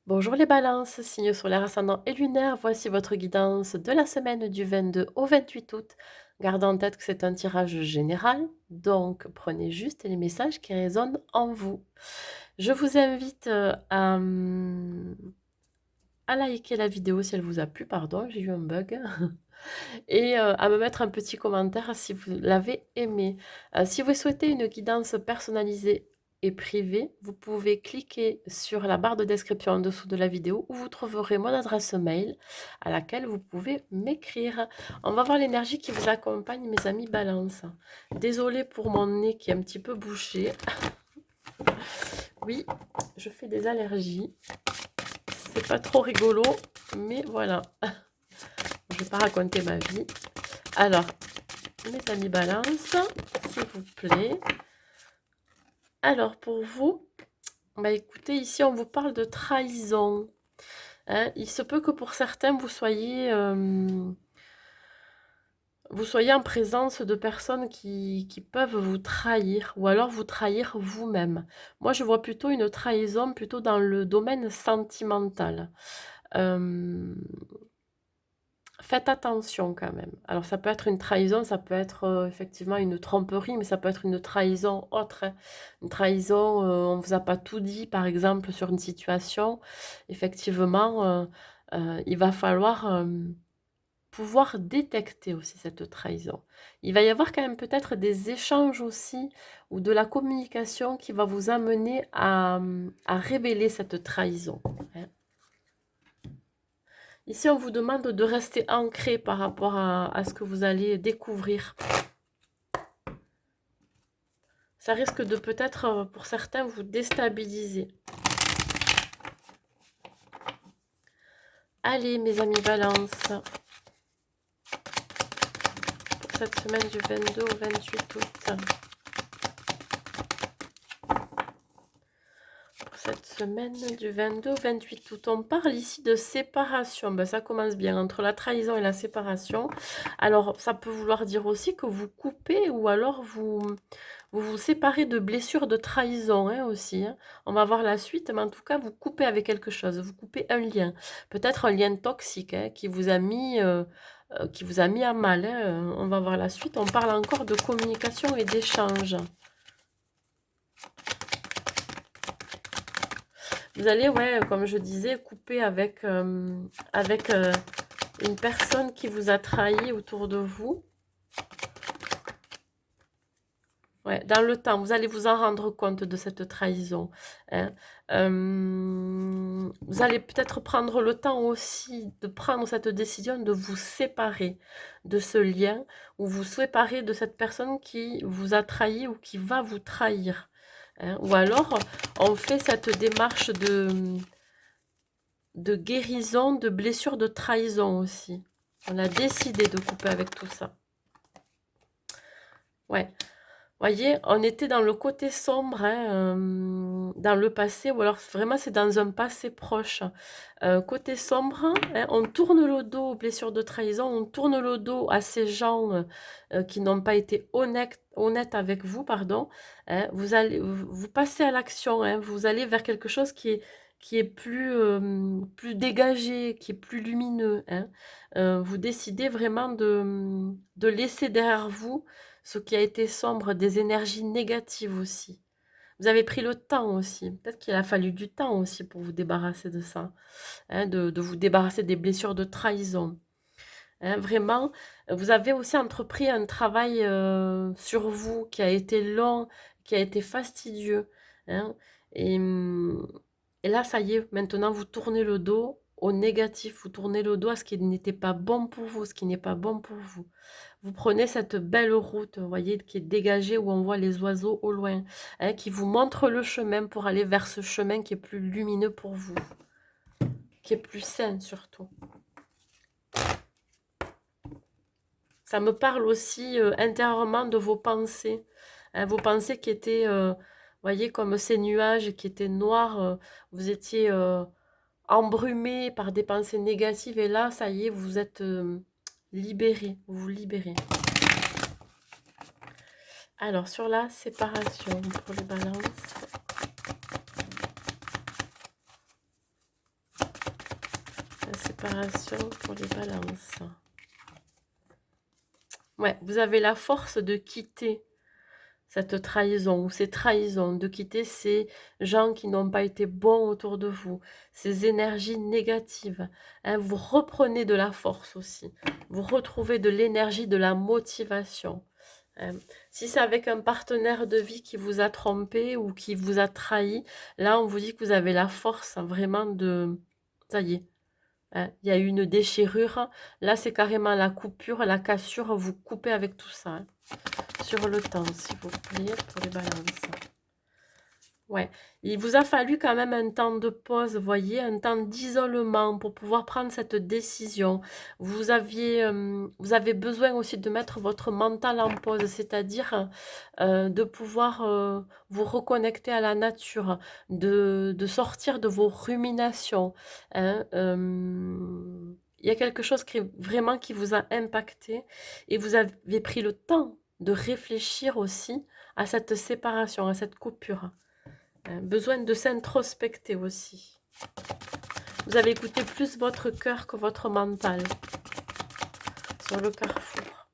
Bonjour les balances, signe solaire ascendant et lunaire, voici votre guidance de la semaine du 22 au 28 août. Gardez en tête que c'est un tirage général, donc prenez juste les messages qui résonnent en vous. Je vous invite à liker la vidéo si elle vous a plu, pardon, j'ai eu un bug, et à me mettre un petit commentaire si vous l'avez aimé. Si vous souhaitez une guidance personnalisée et privée, vous pouvez cliquer sur la barre de description en dessous de la vidéo où vous trouverez mon adresse mail à laquelle vous pouvez m'écrire. On va voir l'énergie qui vous accompagne, mes amis Balance. Désolée pour mon nez qui est un petit peu bouché. Oui, je fais des allergies. C'est pas trop rigolo, mais voilà. Je vais pas raconter ma vie. Alors, mes amis Balance, s'il vous plaît. Alors, pour vous, bah écoutez, ici, on vous parle de trahison. Hein. Il se peut que pour certains, vous soyez en présence de personnes qui peuvent vous trahir ou alors vous trahir vous-même. Moi, je vois plutôt une trahison plutôt dans le domaine sentimental. Euh, Faites attention quand même. Alors ça peut être une trahison, ça peut être effectivement une tromperie, mais ça peut être une trahison autre. Hein. Une trahison, on ne vous a pas tout dit, par exemple, sur une situation. Effectivement, il va falloir pouvoir détecter aussi cette trahison. Il va y avoir quand même peut-être des échanges aussi, ou de la communication qui va vous amener à révéler cette trahison. Hein. Ici, on vous demande de rester ancré par rapport à ce que vous allez découvrir. Ça risque de peut-être, pour certains, vous déstabiliser. Allez, mes amis Balance, pour cette semaine du 22 au 28 août. Cette semaine du 22 au 28 août, on parle ici de séparation. Ben, ça commence bien entre la trahison et la séparation. Alors, ça peut vouloir dire aussi que vous coupez ou alors vous séparez de blessures de trahison hein, aussi. Hein. On va voir la suite, mais en tout cas, vous coupez avec quelque chose. Vous coupez un lien. Peut-être un lien toxique hein, qui vous a mis à mal. Hein. On va voir la suite. On parle encore de communication et d'échange. Vous allez, ouais, comme je disais, couper avec une personne qui vous a trahi autour de vous. Ouais, dans le temps, vous allez vous en rendre compte de cette trahison. Hein. Vous allez peut-être prendre le temps aussi de prendre cette décision de vous séparer de ce lien ou vous séparer de cette personne qui vous a trahi ou qui va vous trahir. Hein. Ou alors, on fait cette démarche de guérison, de blessures de trahison aussi. On a décidé de couper avec tout ça. Ouais. Voyez, on était dans le côté sombre, hein, dans le passé, ou alors vraiment c'est dans un passé proche. Côté sombre, hein, on tourne le dos aux blessures de trahison, on tourne le dos à ces gens qui n'ont pas été honnêtes avec vous, pardon. Hein, vous passez à l'action, hein, vous allez vers quelque chose qui est plus dégagé, qui est plus lumineux. Hein. Vous décidez vraiment de laisser derrière vous ce qui a été sombre, des énergies négatives aussi. Vous avez pris le temps aussi. Peut-être qu'il a fallu du temps aussi pour vous débarrasser de ça. Hein, de vous débarrasser des blessures de trahison. Hein, vraiment, vous avez aussi entrepris un travail sur vous qui a été long, qui a été fastidieux. Hein, et, et là, ça y est, maintenant vous tournez le dos au négatif, vous tournez le dos à ce qui n'était pas bon pour vous, ce qui n'est pas bon pour vous. Vous prenez cette belle route, vous voyez, qui est dégagée où on voit les oiseaux au loin, hein, qui vous montre le chemin pour aller vers ce chemin qui est plus lumineux pour vous, qui est plus sain surtout. Ça me parle aussi intérieurement de vos pensées, hein, vos pensées qui étaient, voyez, comme ces nuages qui étaient noirs, vous étiez embrumé par des pensées négatives et là, ça y est, vous êtes libéré, vous vous libérez. Alors, sur la séparation pour les balances. Séparation pour les balances. Ouais, vous avez la force de quitter cette trahison ou ces trahisons, de quitter ces gens qui n'ont pas été bons autour de vous, ces énergies négatives. Hein, vous reprenez de la force aussi. Vous retrouvez de l'énergie, de la motivation. Hein. Si c'est avec un partenaire de vie qui vous a trompé ou qui vous a trahi, là on vous dit que vous avez la force, hein, vraiment de... Ça y est. Hein, il y a eu une déchirure. Là, c'est carrément la coupure, la cassure. Vous coupez avec tout ça. Hein. Sur le temps, s'il vous plaît, pour les balances. Ouais, il vous a fallu quand même un temps de pause, voyez, un temps d'isolement pour pouvoir prendre cette décision. Vous avez besoin aussi de mettre votre mental en pause, c'est-à-dire de pouvoir vous reconnecter à la nature, de sortir de vos ruminations. Hein, il y a quelque chose qui vraiment qui vous a impacté et vous avez pris le temps de réfléchir aussi à cette séparation, à cette coupure. Besoin de s'introspecter aussi. Vous avez écouté plus votre cœur que votre mental sur le carrefour.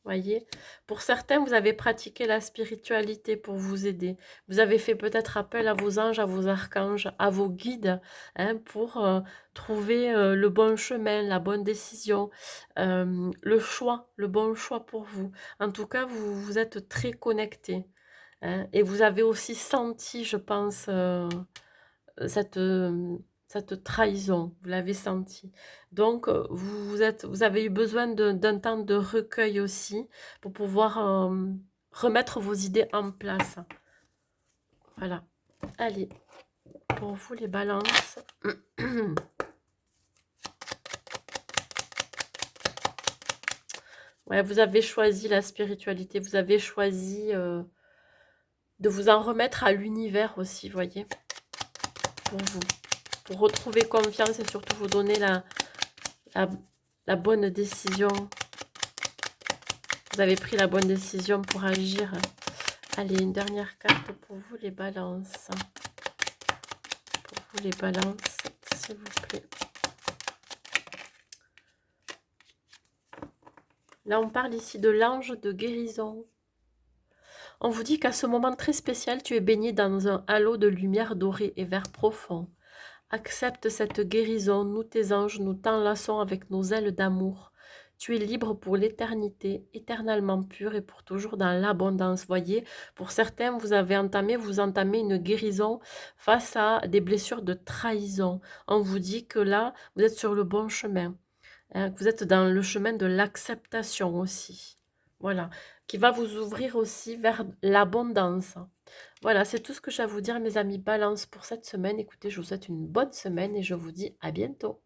Voyez, pour certains, vous avez pratiqué la spiritualité pour vous aider. Vous avez fait peut-être appel à vos anges, à vos archanges, à vos guides, hein, pour trouver le bon chemin, la bonne décision, le bon choix pour vous. En tout cas, vous êtes très connectés. Hein, et vous avez aussi senti, je pense, cette, cette trahison, vous l'avez senti. Donc, vous avez eu besoin d'un temps de recueil aussi pour pouvoir remettre vos idées en place. Voilà. Allez, pour vous les balances. Ouais, vous avez choisi la spiritualité, vous avez choisi de vous en remettre à l'univers aussi, voyez, pour vous. Pour retrouver confiance et surtout vous donner la bonne décision. Vous avez pris la bonne décision pour agir. Allez, une dernière carte pour vous les balances. Pour vous les balances, s'il vous plaît. Là, on parle ici de l'ange de guérison. On vous dit qu'à ce moment très spécial, tu es baigné dans un halo de lumière dorée et vert profond. Accepte cette guérison, nous tes anges, nous t'enlaçons avec nos ailes d'amour. Tu es libre pour l'éternité, éternellement pur et pour toujours dans l'abondance. Voyez, pour certains, vous entamez une guérison face à des blessures de trahison. On vous dit que là, vous êtes sur le bon chemin, hein, que vous êtes dans le chemin de l'acceptation aussi. Voilà, qui va vous ouvrir aussi vers l'abondance. Voilà, c'est tout ce que j'ai à vous dire, mes amis Balance, pour cette semaine. Écoutez, je vous souhaite une bonne semaine et je vous dis à bientôt.